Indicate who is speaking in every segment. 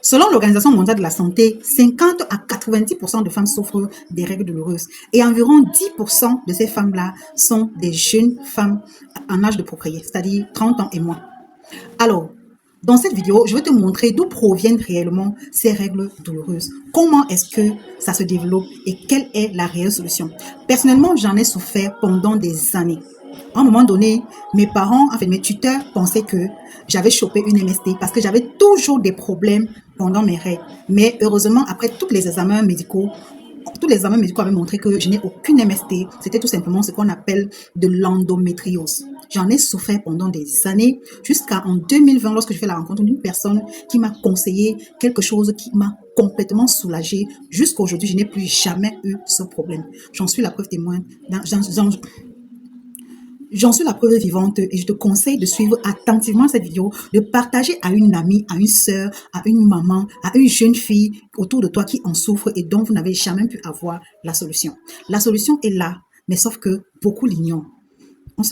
Speaker 1: Selon l'Organisation mondiale de la santé, 50 à 90% de femmes souffrent des règles douloureuses et environ 10% de ces femmes-là sont des jeunes femmes en âge de procréer, c'est-à-dire 30 ans et moins. Alors, dans cette vidéo, je vais te montrer d'où proviennent réellement ces règles douloureuses. Comment est-ce que ça se développe et quelle est la réelle solution. Personnellement, j'en ai souffert pendant des années. À un moment donné, mes parents, enfin mes tuteurs pensaient que j'avais chopé une MST parce que j'avais toujours des problèmes pendant mes règles. Mais heureusement, après tous les examens médicaux avaient montré que je n'ai aucune MST. C'était tout simplement ce qu'on appelle de l'endométriose. J'en ai souffert pendant des années, jusqu'en 2020, lorsque je fais la rencontre d'une personne qui m'a conseillé quelque chose qui m'a complètement soulagée. Jusqu'à aujourd'hui, je n'ai plus jamais eu ce problème. J'en suis la preuve témoin. J'en suis la preuve vivante et je te conseille de suivre attentivement cette vidéo, de partager à une amie, à une sœur, à une maman, à une jeune fille autour de toi qui en souffre et dont vous n'avez jamais pu avoir la solution. La solution est là, mais sauf que beaucoup l'ignorent.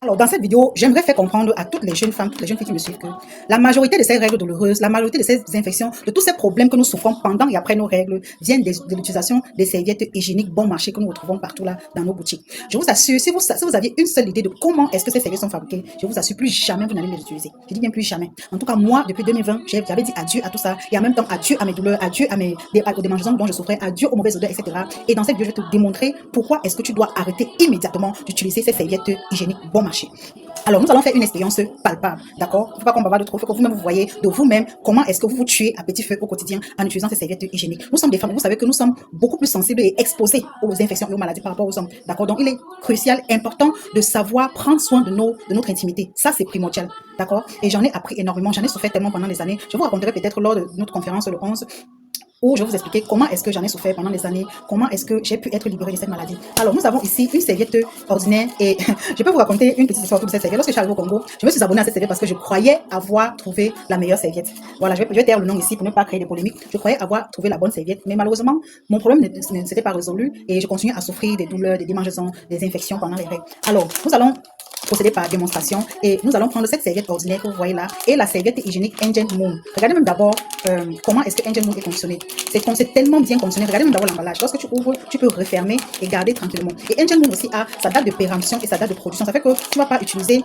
Speaker 1: Alors, dans cette vidéo, j'aimerais faire comprendre à toutes les jeunes femmes, toutes les jeunes filles qui me suivent que la majorité de ces règles douloureuses, la majorité de ces infections, de tous ces problèmes que nous souffrons pendant et après nos règles, viennent de l'utilisation des serviettes hygiéniques bon marché que nous retrouvons partout là dans nos boutiques. Je vous assure, si vous aviez une seule idée de comment est-ce que ces serviettes sont fabriquées, je vous assure, plus jamais vous n'allez les utiliser. Je dis bien plus jamais. En tout cas, moi, depuis 2020, j'avais dit adieu à tout ça et en même temps adieu à mes douleurs, adieu aux démangeaisons dont je souffrais, adieu aux mauvaises odeurs, etc. Et dans cette vidéo, je vais te démontrer pourquoi est-ce que tu dois arrêter immédiatement d'utiliser ces serviettes hygiéniques bon marché. Alors, nous allons faire une expérience palpable, d'accord? Il ne faut pas qu'on bavarde trop, il faut que vous-même vous voyez de vous-même comment est-ce que vous vous tuez à petit feu au quotidien en utilisant ces serviettes hygiéniques. Nous sommes des femmes, vous savez que nous sommes beaucoup plus sensibles et exposés aux infections et aux maladies par rapport aux hommes, d'accord? Donc, il est crucial, important de savoir prendre soin de notre intimité. Ça, c'est primordial, d'accord? Et j'en ai appris énormément, j'en ai souffert tellement pendant des années. Je vous raconterai peut-être lors de notre conférence le 11 où je vais vous expliquer comment est-ce que j'en ai souffert pendant des années, comment est-ce que j'ai pu être libérée de cette maladie. Alors, nous avons ici une serviette ordinaire et je peux vous raconter une petite histoire de cette serviette. Lorsque je suis arrivée au Congo, je me suis abonnée à cette serviette parce que je croyais avoir trouvé la meilleure serviette. Voilà, je vais taire le nom ici pour ne pas créer de polémiques. Je croyais avoir trouvé la bonne serviette, mais malheureusement, mon problème ne s'était pas résolu et je continuais à souffrir des douleurs, des démangeaisons, des infections pendant les règles. Alors, nous allons procéder par démonstration et nous allons prendre cette serviette ordinaire que vous voyez là et la serviette hygiénique Angel Moon. Regardez même d'abord comment est-ce que Angel Moon est conditionné. C'est tellement bien conditionné. Regardez même d'abord l'emballage. Lorsque tu ouvres, tu peux refermer et garder tranquillement. Et Angel Moon aussi a sa date de péremption et sa date de production. Ça fait que tu ne vas pas utiliser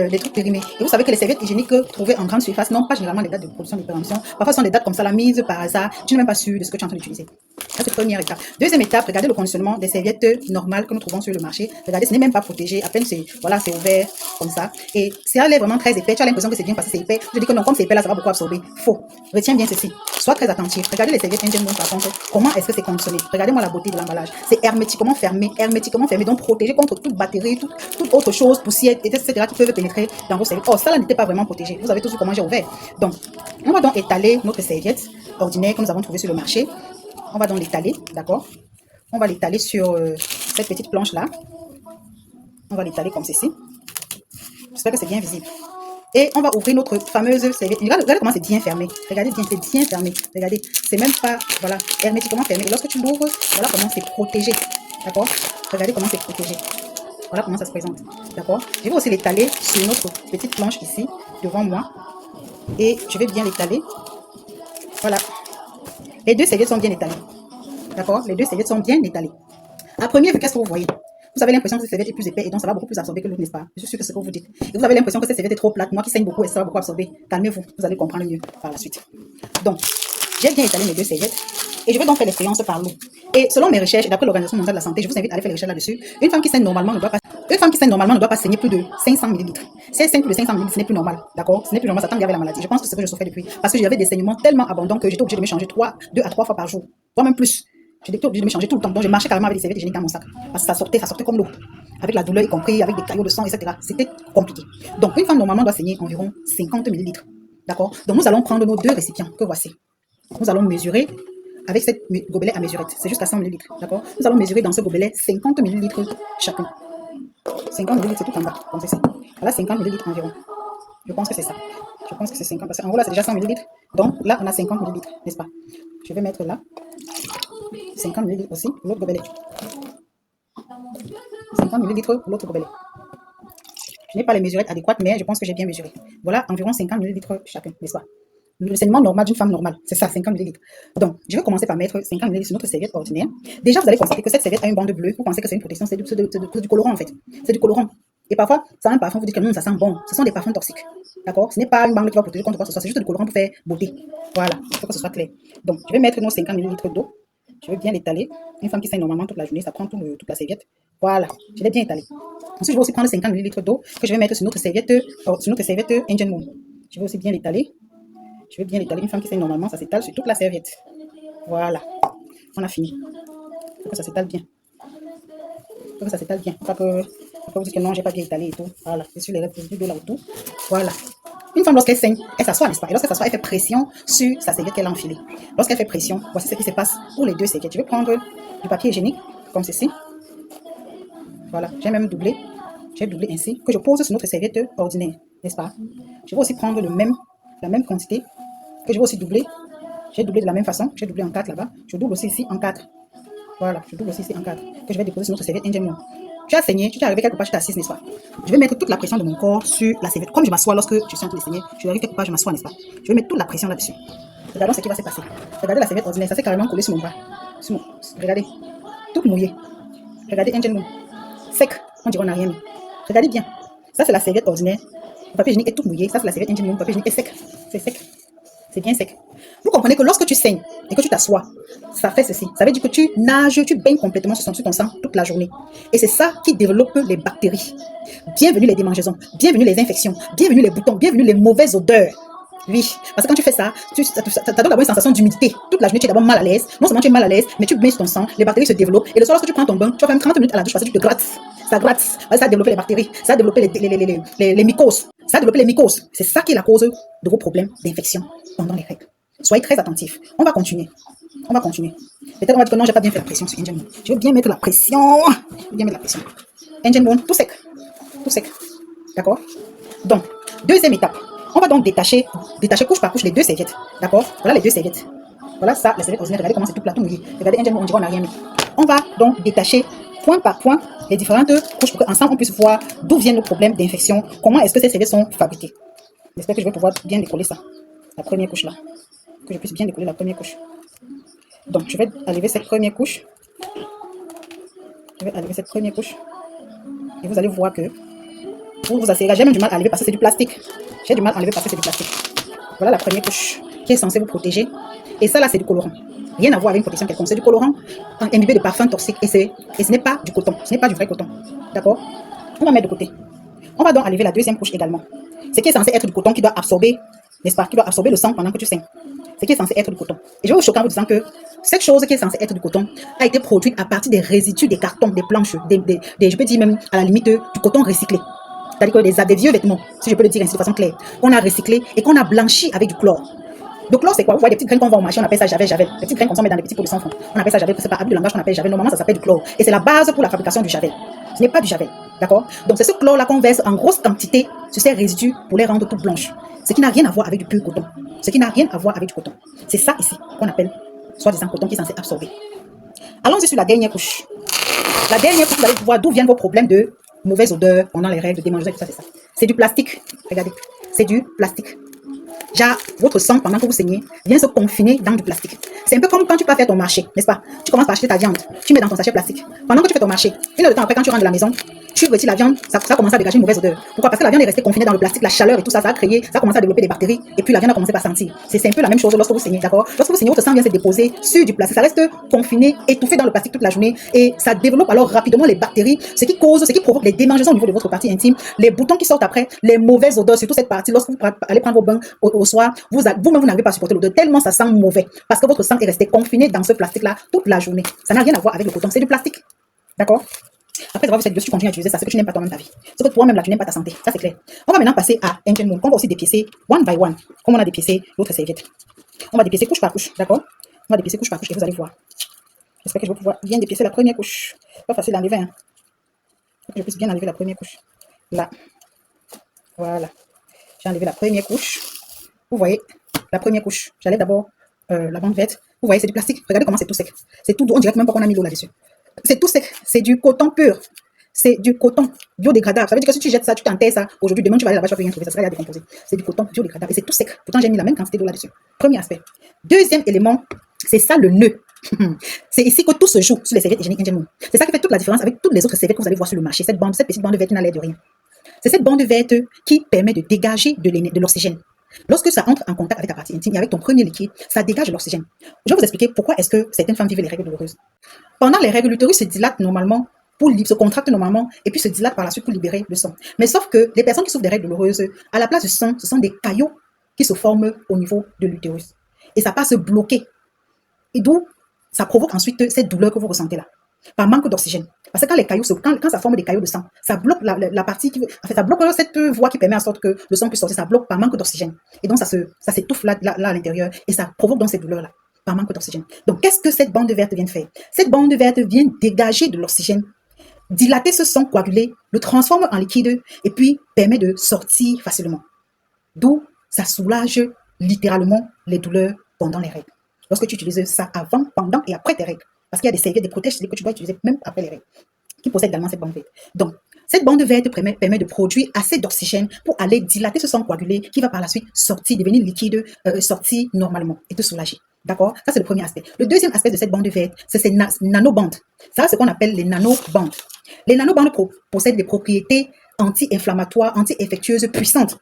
Speaker 1: des trucs périmés. Et vous savez que les serviettes hygiéniques trouvées en grande surface n'ont pas généralement les dates de production et de péremption. Parfois, ce sont des dates comme ça, la mise par hasard. Tu n'es même pas sûr de ce que tu es en train d'utiliser. Ça, c'est la première étape. Deuxième étape, regardez le conditionnement des serviettes normales que nous trouvons sur le marché. Regardez, ce n'est même pas protégé. À peine c'est ouvert comme ça. Et ça a l'air vraiment très épais. Tu as l'impression que c'est bien parce que c'est épais. Je dis que non, comme c'est épais là, ça va beaucoup absorber. Faux. Retiens bien ceci. Sois très attentif. Regardez les serviettes Angel Moon par contre. Comment est-ce que c'est conditionné? Regardez-moi la beauté de l'emballage. C'est hermétiquement fermé. Hermétiquement fermé. Donc protégé contre toute batterie, toute autre chose, poussière, etc. qui peuvent pénétrer dans vos serviettes. Oh, ça là n'était pas vraiment protégé. Vous avez tous vu comment j'ai ouvert. Donc, on va donc étaler notre serviette ordinaire que nous avons trouvée sur le marché. On va donc l'étaler, d'accord? On va l'étaler sur cette petite planche-là. On va l'étaler comme ceci. J'espère que c'est bien visible. Et on va ouvrir notre fameuse serviette. Regardez comment c'est bien fermé. Regardez bien, c'est bien fermé. Regardez, c'est même pas, voilà, hermétiquement fermé. Et lorsque tu l'ouvres, voilà comment c'est protégé. D'accord? Regardez comment c'est protégé. Voilà comment ça se présente. D'accord? Je vais aussi l'étaler sur notre petite planche ici, devant moi. Et je vais bien l'étaler. Voilà. Les deux serviettes sont bien étalées. D'accord? Les deux serviettes sont bien étalées. À première vue, qu'est-ce que vous voyez? Vous avez l'impression que cette serviette est plus épais et donc ça va beaucoup plus absorber que l'autre, n'est-ce pas? Je suis sûre que c'est ce que vous dites. Et vous avez l'impression que cette serviette est trop plate, moi qui saigne beaucoup et ça va beaucoup absorber. Calmez-vous, vous allez comprendre mieux par la suite. Donc, j'ai bien étalé mes deux serviettes et je vais donc faire l'expérience par l'eau. Et selon mes recherches, et d'après l'Organisation mondiale de la santé, je vous invite à aller faire les recherches là-dessus. Une femme qui saigne normalement ne doit pas saigner plus de 500 ml. Si elle saigne plus de 500 ml, ce n'est plus normal, d'accord? Ce n'est plus normal, ça tend vers la maladie. Je pense que c'est ce que je souffrais depuis. Parce que j'avais des saignements tellement abondants que j'étais obligée de me changer 2 à 3 fois par jour, voire même plus. J'étais obligée de me changer tout le temps. Donc, je marchais carrément avec des serviettes hygiéniques dans mon sac. Parce que ça sortait comme l'eau. Avec la douleur y compris, avec des caillots de sang, etc. C'était compliqué. Donc, une femme normalement doit saigner environ 50 ml. D'accord? Donc, nous allons prendre nos deux récipients que voici. Nous allons mesurer avec cette gobelet à mesurette. C'est jusqu'à 100 ml. D'accord? Nous allons mesurer dans ce gobelet 50 ml chacun. 50 ml, c'est tout en bas, comme ceci. Voilà, 50 ml environ. Je pense que c'est ça. Je pense que c'est 50. Parce qu'en gros, là, c'est déjà 100 ml. Donc, là, on a 50 ml, n'est-ce pas? Je vais mettre là. 50 ml aussi pour l'autre gobelet. 50 ml pour l'autre gobelet. Je n'ai pas les mesurettes adéquates, mais je pense que j'ai bien mesuré. Voilà, environ 50 ml chacun, n'est-ce pas? le saignement normal d'une femme normale. C'est ça, 50 ml. Donc, je vais commencer par mettre 50 ml sur notre serviette ordinaire. Déjà, vous allez constater que cette serviette a une bande bleue. Vous pensez que c'est une protection, c'est du colorant en fait. C'est du colorant. Et parfois, ça a un parfum, vous dites que ça sent bon. Ce sont des parfums toxiques. D'accord? Ce n'est pas une bande qui va protéger contre quoi que ce soit. C'est juste du colorant pour faire beauté. Voilà, il faut que ce soit clair. Donc, je vais mettre nos 50 ml d'eau. Je vais bien l'étaler. Une femme qui saigne normalement toute la journée, ça prend toute la serviette. Voilà, je l'ai bien étalé. Ensuite, je vais aussi prendre 50 ml d'eau que je vais mettre sur notre serviette Angel Moon. Je vais aussi bien l'étaler. Je vais bien l'étaler. Une femme qui saigne normalement, ça s'étale sur toute la serviette. Voilà. On a fini. Il faut que ça s'étale bien. Il faut que ça s'étale bien. Pas que vous dites que non, j'ai pas bien étalé et tout. Voilà. Et sur les résidus de là autour. Voilà. Une femme, lorsqu'elle saigne, elle s'assoit, n'est-ce pas? Et lorsqu'elle s'assoit, elle fait pression sur sa serviette qu'elle a enfilée. Lorsqu'elle fait pression, voici ce qui se passe pour les deux serviettes. Je vais prendre du papier hygiénique, comme ceci. Voilà. J'ai même doublé. J'ai doublé ainsi, que je pose sur notre serviette ordinaire, n'est-ce pas? Je vais aussi prendre la même quantité, que je vais aussi doubler. J'ai doublé de la même façon, j'ai doublé en 4 là-bas. Je double aussi ici en 4. Voilà, je double aussi ici en 4, que je vais déposer sur notre serviette Angel Moon. Tu as saigné, tu es arrivé quelque part, tu t'assises, n'est-ce pas? Je vais mettre toute la pression de mon corps sur la serviette. Comme je m'assois lorsque je suis en train de saigner, je arrive quelque part, je m'assois, n'est-ce pas? Je vais mettre toute la pression là-dessus. Regardons ce qui va se passer. Regardez la serviette ordinaire, ça s'est carrément collé sur mon bras. Regardez, toute mouillée. Regardez Angel Moon, sec, on dirait qu'on n'a rien mis. Regardez bien, ça c'est la serviette ordinaire. Le papier hygiénique est tout mouillé, ça c'est la serviette Angel Moon, le papier hygiénique est sec. C'est sec, c'est bien sec. Vous comprenez que lorsque tu saignes et que tu t'assois, ça fait ceci. Ça veut dire que tu nages, tu baignes complètement sur ton sang toute la journée. Et c'est ça qui développe les bactéries. Bienvenue les démangeaisons, bienvenue les infections, bienvenue les boutons, bienvenue les mauvaises odeurs. Oui, parce que quand tu fais ça, ça donne d'abord une sensation d'humidité. Toute la journée, tu es d'abord mal à l'aise. Non seulement tu es mal à l'aise, mais tu baignes sur ton sang, les bactéries se développent. Et le soir, lorsque tu prends ton bain, tu vas faire même 30 minutes à la douche parce que tu te grattes. Ça gratte. Ça a développé les bactéries, ça a développé les mycoses. Ça a développé les mycoses. C'est ça qui est la cause de vos problèmes d'infection pendant les règles. Soyez très attentifs. On va continuer. On va continuer. Peut-être on va dire que non, j'ai pas bien fait la pression sur Angel Moon. Je vais bien mettre la pression. Je vais bien mettre la pression. Angel Moon, tout sec. Tout sec. D'accord? Donc, deuxième étape. On va donc détacher couche par couche les deux serviettes. D'accord? Voilà les deux serviettes. Voilà ça, les serviettes ordinaires. Regardez comment c'est tout plat, tout mouillé. Regardez, Angel Moon, on dirait qu'on n'a rien mis. On va donc détacher point par point les différentes couches pour qu'ensemble on puisse voir d'où viennent nos problèmes d'infection, comment est-ce que ces serviettes sont fabriquées. J'espère que je vais pouvoir bien décoller ça. La première couche là. Que je puisse bien décoller la première couche. Donc, je vais enlever cette première couche. Je vais enlever cette première couche. Et vous allez voir que vous vous asseyez. J'ai même du mal à enlever parce que c'est du plastique. J'ai du mal à enlever parce que c'est du plastique. Voilà la première couche qui est censée vous protéger. Et ça là, c'est du colorant. Rien à voir avec une protection quelconque. C'est du colorant imbibé de parfums toxiques. Et ce n'est pas du coton. Ce n'est pas du vrai coton. D'accord? On va mettre de côté. On va donc enlever la deuxième couche également. Ce qui est censé être du coton qui doit absorber, n'est-ce pas, qui doit absorber le sang pendant que tu saignes. Ce qui est censé être du coton. Et je vais vous choquer en vous disant que cette chose qui est censée être du coton a été produite à partir des résidus des cartons, des planches, je peux dire même à la limite du coton recyclé. C'est-à-dire que des vieux vêtements, si je peux le dire ainsi de façon claire, qu'on a recyclé et qu'on a blanchi avec du chlore. Le chlore, c'est quoi? Vous voyez des petites graines qu'on va au marché, on appelle ça javel. Les petites graines qu'on met dans des petits pots de 100 francs. On appelle ça javel, c'est pas abus de langage qu'on appelle javel. Normalement, ça s'appelle du chlore. Et c'est la base pour la fabrication du javel. Ce n'est pas du javel. D'accord? Donc, c'est ce chlore-là qu'on verse en grosse quantité sur ces résidus pour les rendre toutes blanches. Ce qui n'a rien à voir avec du pur coton. Ce qui n'a rien à voir avec du coton. C'est ça ici qu'on appelle soi-disant coton qui est censé absorber. Allons-y sur la dernière couche. La dernière couche, vous allez voir d'où viennent vos problèmes de mauvaise odeur pendant les règles, de démangeaisons et tout ça, c'est ça. C'est du plastique. Regardez. C'est du plastique. Genre, votre sang, pendant que vous saignez, vient se confiner dans du plastique. C'est un peu comme quand tu vas faire ton marché, n'est-ce pas? Tu commences par acheter ta viande, tu mets dans ton sachet plastique. Pendant que tu fais ton marché, une heure de temps après, quand tu rentres de la maison, tu retires la viande, ça commence à dégager une mauvaise odeur. Pourquoi? Parce que la viande est restée confinée dans le plastique, la chaleur et tout ça, ça a créé, ça commence à développer des bactéries, et puis la viande a commencé par sentir. C'est un peu la même chose lorsque vous saignez, d'accord? Lorsque vous saignez, votre sang vient se déposer sur du plastique, ça reste confiné, étouffé dans le plastique toute la journée, et ça développe alors rapidement les bactéries, ce qui provoque les démangeaisons au niveau de votre partie intime, les boutons qui sortent après, les mauvaises odeurs, surtout cette partie, lorsque vous allez prendre vos bains au soir, vous-même, vous n'arrivez pas à supporter l'odeur tellement ça sent mauvais. Parce que votre sang est resté confiné dans ce plastique-là toute la journée. Ça n'a rien à voir avec le coton. C'est du plastique. D'accord? Après avoir vu cette vidéo, si tu continues à utiliser ça, c'est que tu n'aimes pas toi-même ta vie. C'est que toi-même là, tu n'aimes pas ta santé. Ça, c'est clair. On va maintenant passer à Angel Moon, qu'on va aussi dépiécer one by one, comme on a dépiécé l'autre serviette. On va dépiécer couche par couche. D'accord? On va dépiécer couche par couche et vous allez voir. J'espère que je vais pouvoir bien dépiécer la première couche. Pas facile à enlever. Hein. Faut que je puisse bien enlever la première couche. Là. Voilà. J'ai enlevé la première couche. Vous voyez, la première couche. J'allais d'abord la bande verte. Vous voyez, c'est du plastique. Regardez comment c'est tout sec. C'est tout doux. On dirait même pas qu'on a mis l'eau là-dessus. C'est tout sec. C'est du coton pur. c'est du coton biodégradable. Ça veut dire que si tu jettes ça, tu t'enterres ça, aujourd'hui, demain, tu vas aller là-bas, tu vas rien trouver, ça sera déjà décomposé. C'est du coton biodégradable et c'est tout sec. Pourtant, j'ai mis la même quantité d'eau là-dessus. Premier aspect. Deuxième élément, c'est ça le nœud. C'est ici que tout se joue sur les serviettes hygiéniques Angel Moon. C'est ça qui fait toute la différence avec toutes les autres serviettes que vous allez voir sur le marché. Cette petite bande verte qui n'a l'air de rien. C'est cette bande verte qui permet de dégager de l'oxygène. Lorsque ça entre en contact avec ta partie intime et avec ton premier liquide, ça dégage de l'oxygène. Je vais vous expliquer pourquoi est-ce que certaines femmes vivent les règles douloureuses. Pendant les règles, l'utérus se dilate normalement, se contracte normalement et puis se dilate par la suite pour libérer le sang. Mais sauf que les personnes qui souffrent des règles douloureuses, à la place du sang, ce sont des caillots qui se forment au niveau de l'utérus. Et ça passe bloquer. Et d'où ça provoque ensuite cette douleur que vous ressentez là, par manque d'oxygène. Parce que quand les caillots quand ça forme des caillots de sang, ça bloque la partie ça bloque cette voie qui permet en sorte que le sang puisse sortir, ça bloque par manque d'oxygène. Et donc ça s'étouffe là à l'intérieur et ça provoque donc cette douleur là, par manque d'oxygène. Donc qu'est-ce que cette bande verte vient faire? Cette bande verte vient dégager de l'oxygène, dilater ce sang coagulé, le transforme en liquide et puis permet de sortir facilement. D'où ça soulage littéralement les douleurs pendant les règles. Lorsque tu utilises ça avant, pendant et après tes règles. Parce qu'il y a des serviettes, des protèges que tu dois utiliser même après les règles, qui possèdent également cette bande verte. Donc, cette bande verte permet de produire assez d'oxygène pour aller dilater ce sang coagulé qui va par la suite sortir, devenir liquide, sortir normalement et te soulager. D'accord? Ça, c'est le premier aspect. Le deuxième aspect de cette bande verte, c'est ces nanobandes. Ça, c'est ce qu'on appelle les nanobandes. Les nanobandes possèdent des propriétés anti-inflammatoires, anti-infectieuses puissantes,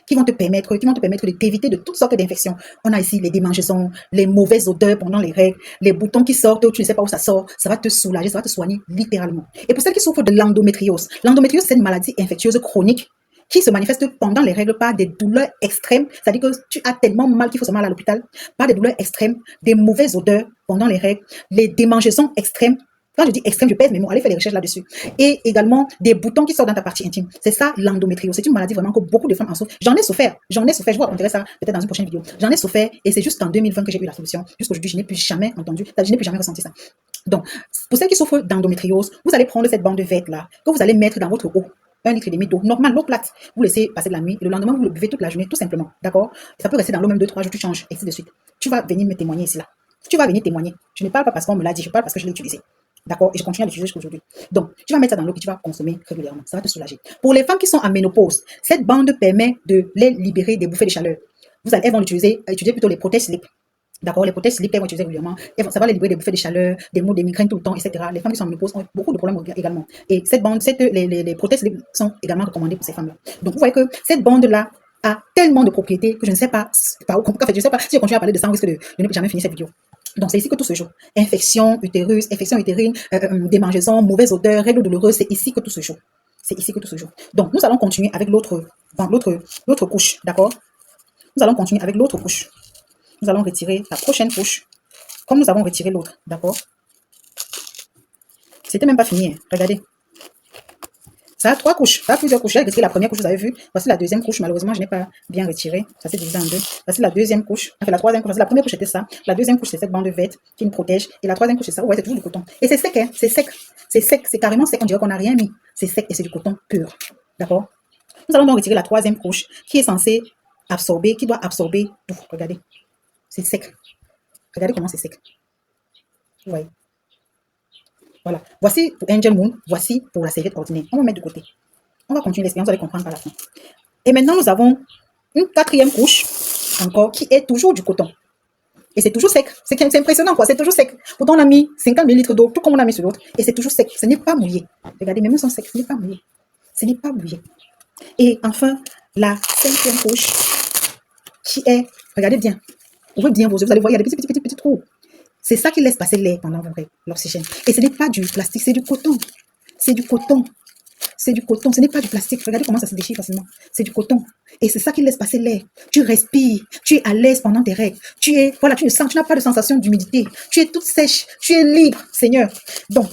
Speaker 1: qui vont te permettre de t'éviter de toutes sortes d'infections. On a ici les démangeaisons, les mauvaises odeurs pendant les règles, les boutons qui sortent, tu ne sais pas où ça sort, ça va te soulager, ça va te soigner littéralement. Et pour celles qui souffrent de l'endométriose, l'endométriose, c'est une maladie infectieuse chronique qui se manifeste pendant les règles par des douleurs extrêmes, c'est-à-dire que tu as tellement mal qu'il faut se mal à l'hôpital, par des douleurs extrêmes, des mauvaises odeurs pendant les règles, les démangeaisons extrêmes. Quand je dis extrême, je pèse mes mots, allez faire les recherches là-dessus. Et également des boutons qui sortent dans ta partie intime. C'est ça l'endométriose. C'est une maladie vraiment que beaucoup de femmes en souffrent. J'en ai souffert. Je vous raconterai ça peut-être dans une prochaine vidéo. J'en ai souffert et c'est juste en 2020 que j'ai eu la solution. Jusqu'aujourd'hui, je n'ai plus jamais entendu, je n'ai plus jamais ressenti ça. Donc, pour celles qui souffrent d'endométriose, vous allez prendre cette bande verte là, que vous allez mettre dans votre eau. 1,5 litre d'eau, normal, l'eau plate. Vous laissez passer de la nuit et le lendemain, vous le buvez toute la journée, tout simplement. D'accord? Ça peut rester dans l'eau même 2-3 jours, tu changes, et ainsi de suite. Tu vas venir me témoigner ici là. Tu vas venir témoigner. Je ne parle pas parce qu'on me l'a dit, je parle parce que je l'ai utilisé. D'accord? Et je continue à l'utiliser jusqu'aujourd'hui. Donc, tu vas mettre ça dans l'eau que tu vas consommer régulièrement. Ça va te soulager. Pour les femmes qui sont en ménopause, cette bande permet de les libérer des bouffées de chaleur. Elles vont utiliser plutôt les protèges slip. D'accord? Les protèges slip qu'elles vont utiliser régulièrement. Ça va les libérer des bouffées de chaleur, des maux, des migraines tout le temps, etc. Les femmes qui sont en ménopause ont beaucoup de problèmes également. Et cette bande, les protèges slip sont également recommandées pour ces femmes-là. Donc, vous voyez que cette bande-là a tellement de propriétés que je ne sais pas par où. En fait, je ne sais pas si je continue à parler de ça, on risque de ne plus jamais finir cette vidéo. Donc, c'est ici que tout se joue. Infection utérine, démangeaisons, mauvaise odeur, règles douloureuses, c'est ici que tout se joue. C'est ici que tout se joue. Donc, nous allons continuer avec l'autre couche, d'accord? Nous allons continuer avec l'autre couche. Nous allons retirer la prochaine couche, comme nous avons retiré l'autre, d'accord? C'était même pas fini, hein. Regardez. Ça a 3 couches, ça a plusieurs couches. J'ai retiré la première couche, vous avez vu. Voici la deuxième couche. Malheureusement, je n'ai pas bien retiré. Ça s'est divisé en deux. Voici la deuxième couche. Enfin, la troisième couche. Voici la première couche, c'était ça. La deuxième couche, c'est cette bande verte qui nous protège. Et la troisième couche, c'est ça. Ouais, c'est toujours du coton. Et c'est sec, hein. C'est sec. C'est sec. C'est carrément sec. On dirait qu'on n'a rien mis. C'est sec et c'est du coton pur. D'accord? Nous allons donc retirer la troisième couche qui est censée absorber, qui doit absorber tout. Regardez. C'est sec. Regardez comment c'est sec. Vous voyez? Voilà. Voici pour Angel Moon. Voici pour la serviette ordinaire. On va mettre de côté. On va continuer l'expérience, vous allez comprendre par la fin. Et maintenant, nous avons une quatrième couche, encore, qui est toujours du coton. Et c'est toujours sec. C'est impressionnant, quoi. C'est toujours sec. Pourtant, on a mis 50 ml d'eau, tout comme on a mis sur l'autre. Et c'est toujours sec. Ce n'est pas mouillé. Regardez, mes mains sont secs. Ce n'est pas mouillé. Ce n'est pas mouillé. Et enfin, la cinquième couche, qui est, regardez bien. Ouvrez bien vos yeux. Vous allez voir, il y a des petits trous. C'est ça qui laisse passer l'air pendant l'oxygène. Et ce n'est pas du plastique, c'est du coton. C'est du coton. C'est du coton, ce n'est pas du plastique. Regardez comment ça se déchire facilement. C'est du coton. Et c'est ça qui laisse passer l'air. Tu respires, tu es à l'aise pendant tes règles. Tu n'as pas de sensation d'humidité. Tu es toute sèche, tu es libre, Seigneur. Donc,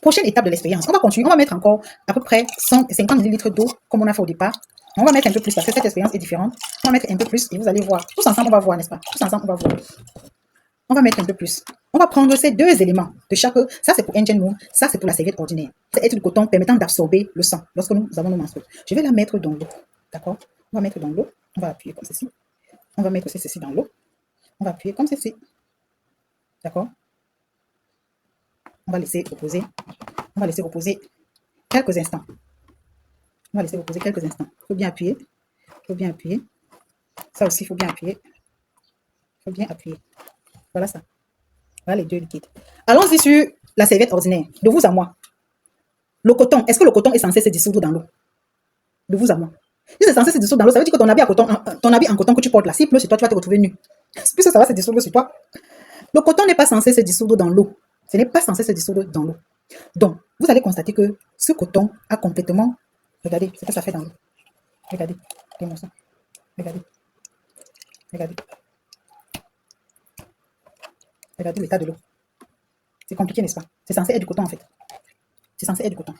Speaker 1: prochaine étape de l'expérience. On va continuer, on va mettre encore à peu près 150 ml d'eau, comme on a fait au départ. On va mettre un peu plus parce que cette expérience est différente. On va mettre un peu plus et vous allez voir. Tous ensemble, on va voir, n'est-ce pas? Tous ensemble, on va voir. On va mettre un peu plus. On va prendre ces deux éléments de chaque. Ça, c'est pour Angel Moon. Ça, c'est pour la serviette ordinaire. C'est être du coton permettant d'absorber le sang lorsque nous avons nos menstrues. Je vais la mettre dans l'eau. D'accord? On va mettre dans l'eau. On va appuyer comme ceci. On va mettre ceci dans l'eau. On va appuyer comme ceci. D'accord? On va laisser reposer. On va laisser reposer quelques instants. On va laisser reposer quelques instants. Il faut bien appuyer. Il faut bien appuyer. Ça aussi, il faut bien appuyer. Il faut bien appuyer. Voilà ça. Voilà les deux liquides. Allons-y sur la serviette ordinaire. De vous à moi. Le coton, est-ce que le coton est censé se dissoudre dans l'eau? De vous à moi. Si c'est censé se dissoudre dans l'eau, ça veut dire que ton habit en coton que tu portes là, s'il pleut sur toi, tu vas te retrouver nu. Puisque ça va se dissoudre sur toi. Le coton n'est pas censé se dissoudre dans l'eau. Ce n'est pas censé se dissoudre dans l'eau. Donc, vous allez constater que ce coton a complètement... Regardez ce que ça fait dans l'eau. Regardez. Regardez ça. Regardez. Regardez. Regardez l'état de l'eau. C'est compliqué, n'est-ce pas? C'est censé être du coton, en fait. C'est censé être du coton.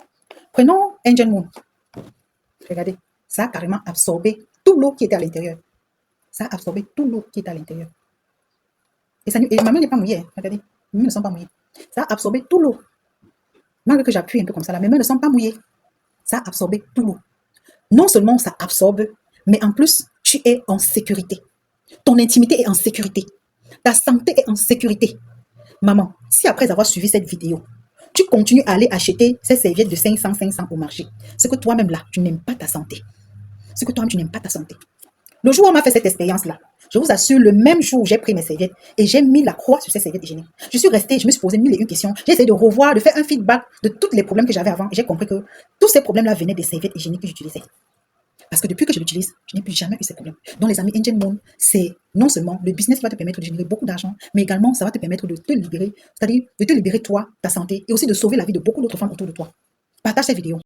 Speaker 1: Prenons Angel Moon. Regardez. Ça a carrément absorbé tout l'eau qui était à l'intérieur. Ça a absorbé tout l'eau qui était à l'intérieur. Et ma main n'est pas mouillée. Regardez. Mes mains ne sont pas mouillées. Ça a absorbé tout l'eau. Malgré que j'appuie un peu comme ça, là, mes mains ne sont pas mouillées. Ça a absorbé tout l'eau. Non seulement ça absorbe, mais en plus, tu es en sécurité. Ton intimité est en sécurité. Ta santé est en sécurité. Maman, si après avoir suivi cette vidéo, tu continues à aller acheter ces serviettes de 500 au marché, c'est que toi-même là, tu n'aimes pas ta santé. C'est que toi-même, tu n'aimes pas ta santé. Le jour où on m'a fait cette expérience-là, je vous assure, le même jour où j'ai pris mes serviettes et j'ai mis la croix sur ces serviettes hygiéniques, je suis restée, je me suis posé mille et une questions. J'ai essayé de revoir, de faire un feedback de tous les problèmes que j'avais avant. J'ai compris que tous ces problèmes-là venaient des serviettes hygiéniques que j'utilisais. Parce que depuis que je l'utilise, je n'ai plus jamais eu ces problèmes. Donc, les amis, Angel Moon, c'est non seulement le business qui va te permettre de générer beaucoup d'argent, mais également, ça va te permettre de te libérer, c'est-à-dire de te libérer toi, ta santé, et aussi de sauver la vie de beaucoup d'autres femmes autour de toi. Partage cette vidéo.